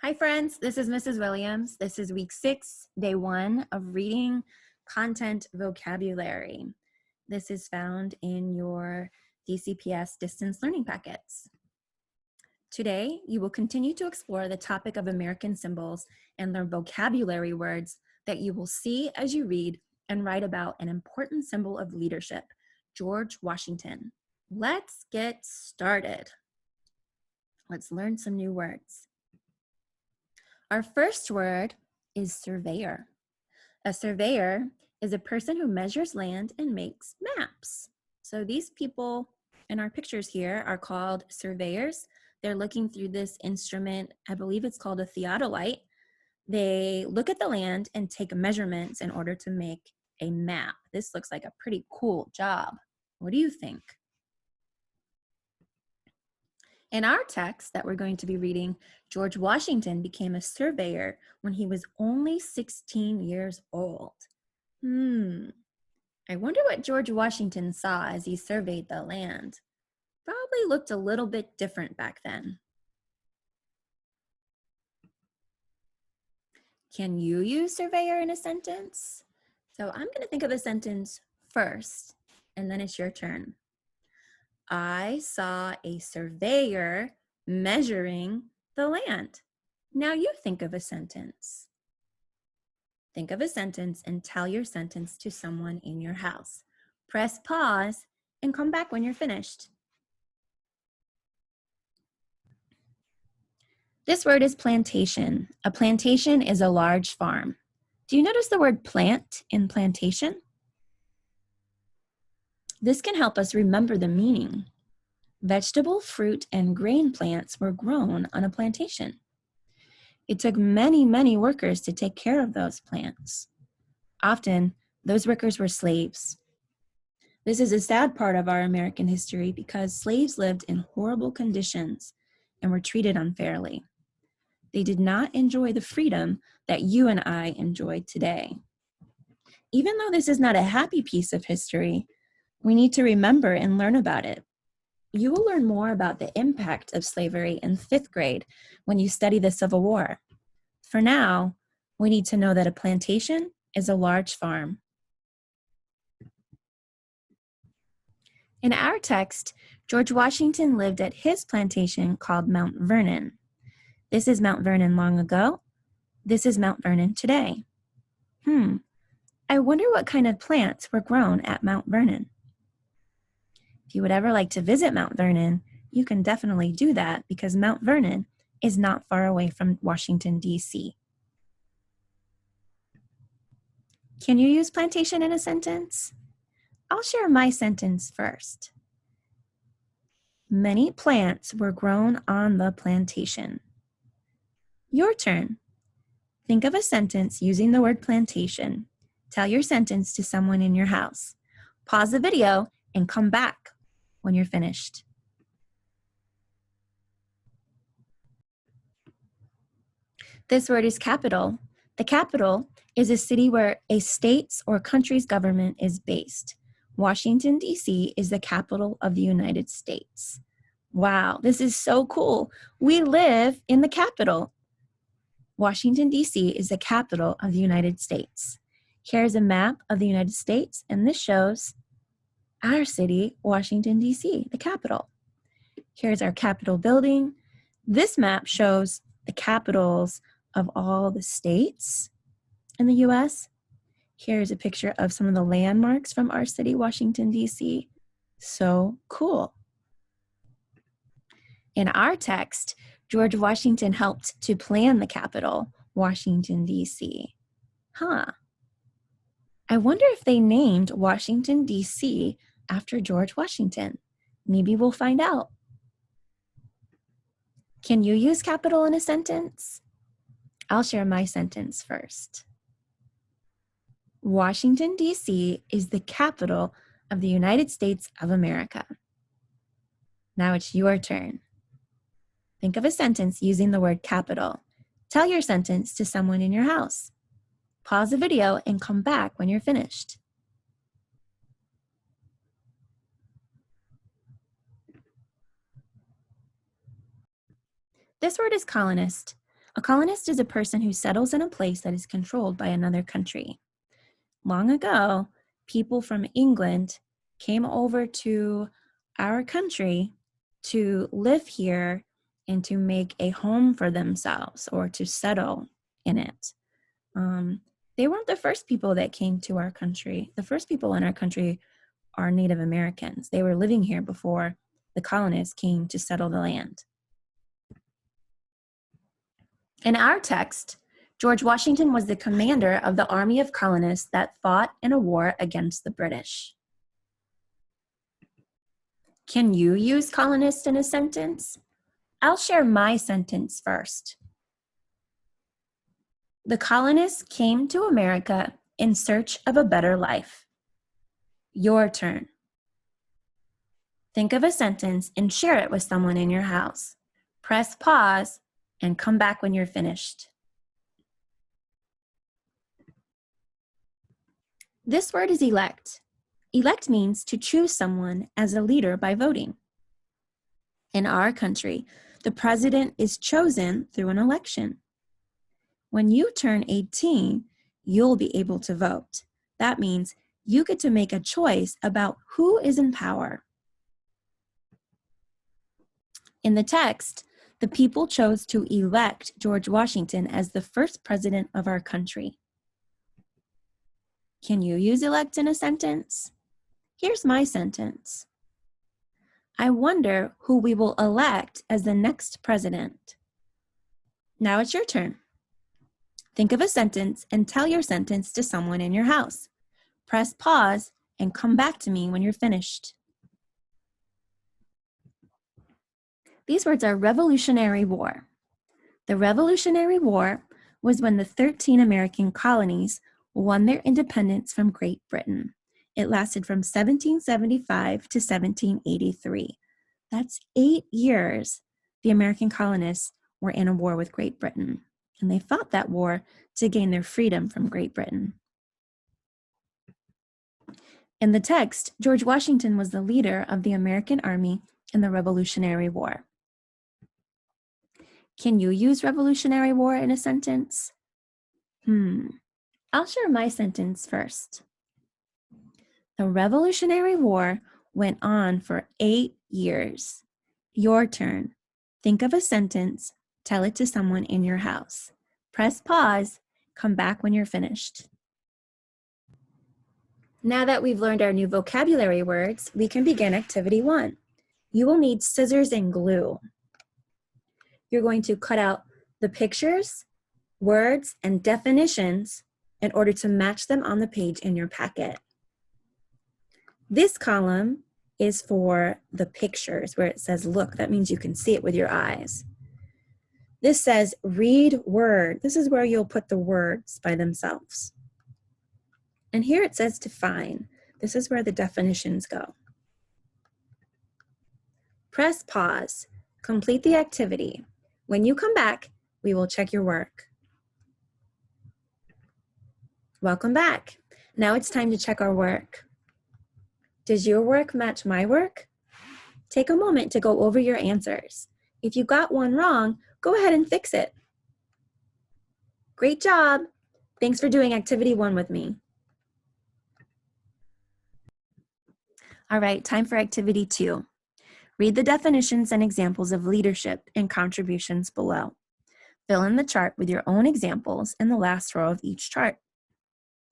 Hi friends, this is Mrs. Williams. This is week 6, day 1 of reading content vocabulary. This is found in your DCPS distance learning packets. Today, you will continue to explore the topic of American symbols and learn vocabulary words that you will see as you read and write about an important symbol of leadership, George Washington. Let's get started. Let's learn some new words. Our first word is surveyor. A surveyor is a person who measures land and makes maps. So these people in our pictures here are called surveyors. They're looking through this instrument, I believe it's called a theodolite. They look at the land and take measurements in order to make a map. This looks like a pretty cool job. What do you think? In our text that we're going to be reading, George Washington became a surveyor when he was only 16 years old. I wonder what George Washington saw as he surveyed the land. Probably looked a little bit different back then. Can you use surveyor in a sentence? So I'm going to think of a sentence first, and then it's your turn. I saw a surveyor measuring the land. Now you think of a sentence. Think of a sentence and tell your sentence to someone in your house. Press pause and come back when you're finished. This word is plantation. A plantation is a large farm. Do you notice the word plant in plantation? This can help us remember the meaning. Vegetable, fruit, and grain plants were grown on a plantation. It took many, many workers to take care of those plants. Often, those workers were slaves. This is a sad part of our American history because slaves lived in horrible conditions and were treated unfairly. They did not enjoy the freedom that you and I enjoy today. Even though this is not a happy piece of history, we need to remember and learn about it. You will learn more about the impact of slavery in 5th grade when you study the Civil War. For now, we need to know that a plantation is a large farm. In our text, George Washington lived at his plantation called Mount Vernon. This is Mount Vernon long ago. This is Mount Vernon today. I wonder what kind of plants were grown at Mount Vernon. If you would ever like to visit Mount Vernon, you can definitely do that because Mount Vernon is not far away from Washington, D.C. Can you use plantation in a sentence? I'll share my sentence first. Many plants were grown on the plantation. Your turn. Think of a sentence using the word plantation. Tell your sentence to someone in your house. Pause the video and come back when you're finished. This word is capital. The capital is a city where a state's or country's government is based. Washington, D.C. is the capital of the United States. Wow, this is so cool. We live in the capital. Washington, D.C. is the capital of the United States. Here's a map of the United States, and this shows our city, Washington, D.C., the capital. Here's our Capitol building. This map shows the capitals of all the states in the U.S. Here's a picture of some of the landmarks from our city, Washington, D.C. So cool. In our text, George Washington helped to plan the Capitol, Washington, D.C. I wonder if they named Washington, D.C. after George Washington. Maybe we'll find out. Can you use capital in a sentence? I'll share my sentence first. Washington, D.C. is the capital of the United States of America. Now it's your turn. Think of a sentence using the word capital. Tell your sentence to someone in your house. Pause the video and come back when you're finished. This word is colonist. A colonist is a person who settles in a place that is controlled by another country. Long ago, people from England came over to our country to live here and to make a home for themselves or to settle in it. They weren't the first people that came to our country. The first people in our country are Native Americans. They were living here before the colonists came to settle the land. In our text, George Washington was the commander of the army of colonists that fought in a war against the British. Can you use colonist in a sentence? I'll share my sentence first. The colonists came to America in search of a better life. Your turn. Think of a sentence and share it with someone in your house. Press pause and come back when you're finished. This word is elect. Elect means to choose someone as a leader by voting. In our country, the president is chosen through an election. When you turn 18, you'll be able to vote. That means you get to make a choice about who is in power. In the text, the people chose to elect George Washington as the first president of our country. Can you use elect in a sentence? Here's my sentence. I wonder who we will elect as the next president. Now it's your turn. Think of a sentence and tell your sentence to someone in your house. Press pause and come back to me when you're finished. These words are Revolutionary War. The Revolutionary War was when the 13 American colonies won their independence from Great Britain. It lasted from 1775 to 1783. That's 8 years the American colonists were in a war with Great Britain, and they fought that war to gain their freedom from Great Britain. In the text, George Washington was the leader of the American Army in the Revolutionary War. Can you use Revolutionary War in a sentence? I'll share my sentence first. The Revolutionary War went on for 8 years. Your turn. Think of a sentence, tell it to someone in your house. Press pause, come back when you're finished. Now that we've learned our new vocabulary words, we can begin activity 1. You will need scissors and glue. You're going to cut out the pictures, words, and definitions in order to match them on the page in your packet. This column is for the pictures where it says look. That means you can see it with your eyes. This says read word. This is where you'll put the words by themselves. And here it says define. This is where the definitions go. Press pause. Complete the activity. When you come back, we will check your work. Welcome back. Now it's time to check our work. Does your work match my work? Take a moment to go over your answers. If you got one wrong, go ahead and fix it. Great job. Thanks for doing activity 1 with me. All right, time for activity 2. Read the definitions and examples of leadership and contributions below. Fill in the chart with your own examples in the last row of each chart.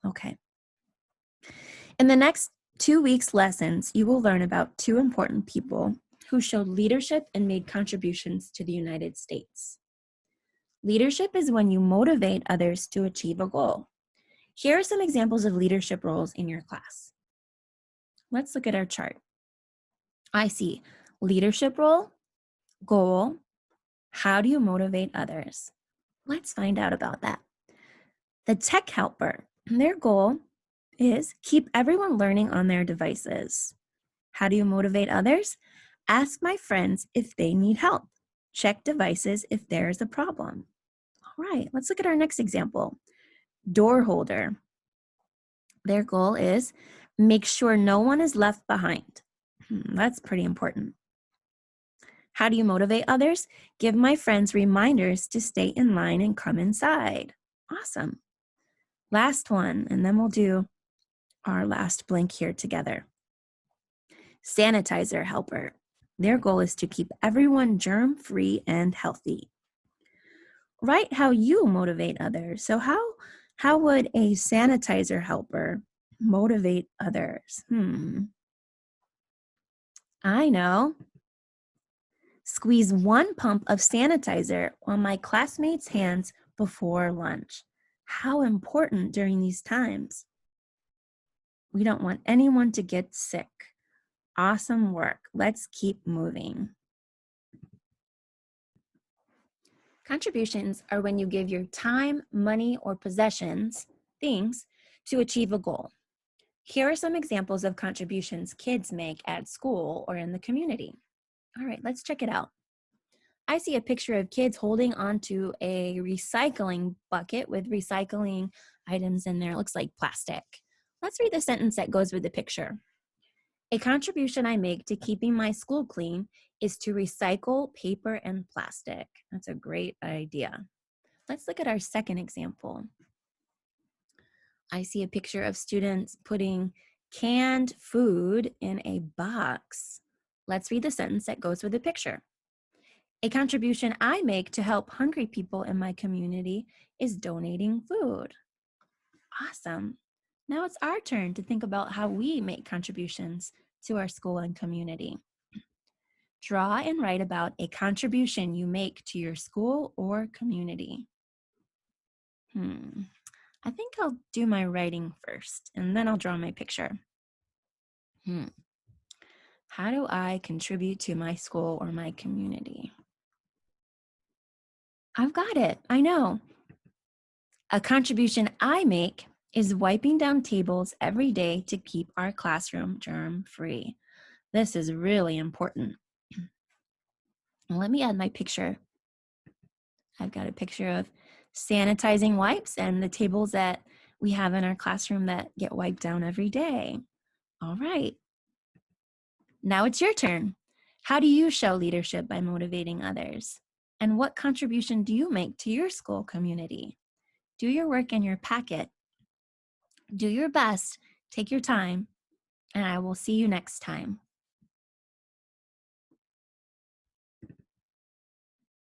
Okay. In the next 2 weeks' lessons, you will learn about 2 important people who showed leadership and made contributions to the United States. Leadership is when you motivate others to achieve a goal. Here are some examples of leadership roles in your class. Let's look at our chart. I see leadership role, goal, how do you motivate others? Let's find out about that. The tech helper, their goal is keep everyone learning on their devices. How do you motivate others? Ask my friends if they need help. Check devices if there is a problem. All right, let's look at our next example. Door holder. Their goal is make sure no one is left behind. That's pretty important. How do you motivate others? Give my friends reminders to stay in line and come inside. Awesome. Last one, and then we'll do our last blank here together. Sanitizer helper. Their goal is to keep everyone germ-free and healthy. Write how you motivate others. So how would a sanitizer helper motivate others? I know. Squeeze 1 pump of sanitizer on my classmates' hands before lunch. How important during these times. We don't want anyone to get sick. Awesome work. Let's keep moving. Contributions are when you give your time, money, or possessions, things, to achieve a goal. Here are some examples of contributions kids make at school or in the community. All right, let's check it out. I see a picture of kids holding onto a recycling bucket with recycling items in there. It looks like plastic. Let's read the sentence that goes with the picture. A contribution I make to keeping my school clean is to recycle paper and plastic. That's a great idea. Let's look at our second example. I see a picture of students putting canned food in a box. Let's read the sentence that goes with the picture. A contribution I make to help hungry people in my community is donating food. Awesome. Now it's our turn to think about how we make contributions to our school and community. Draw and write about a contribution you make to your school or community. I think I'll do my writing first, and then I'll draw my picture. How do I contribute to my school or my community? I've got it. I know. A contribution I make is wiping down tables every day to keep our classroom germ-free. This is really important. Let me add my picture. I've got a picture of sanitizing wipes and the tables that we have in our classroom that get wiped down every day. All right. Now it's your turn. How do you show leadership by motivating others? And what contribution do you make to your school community? Do your work in your packet. Do your best, take your time, and I will see you next time.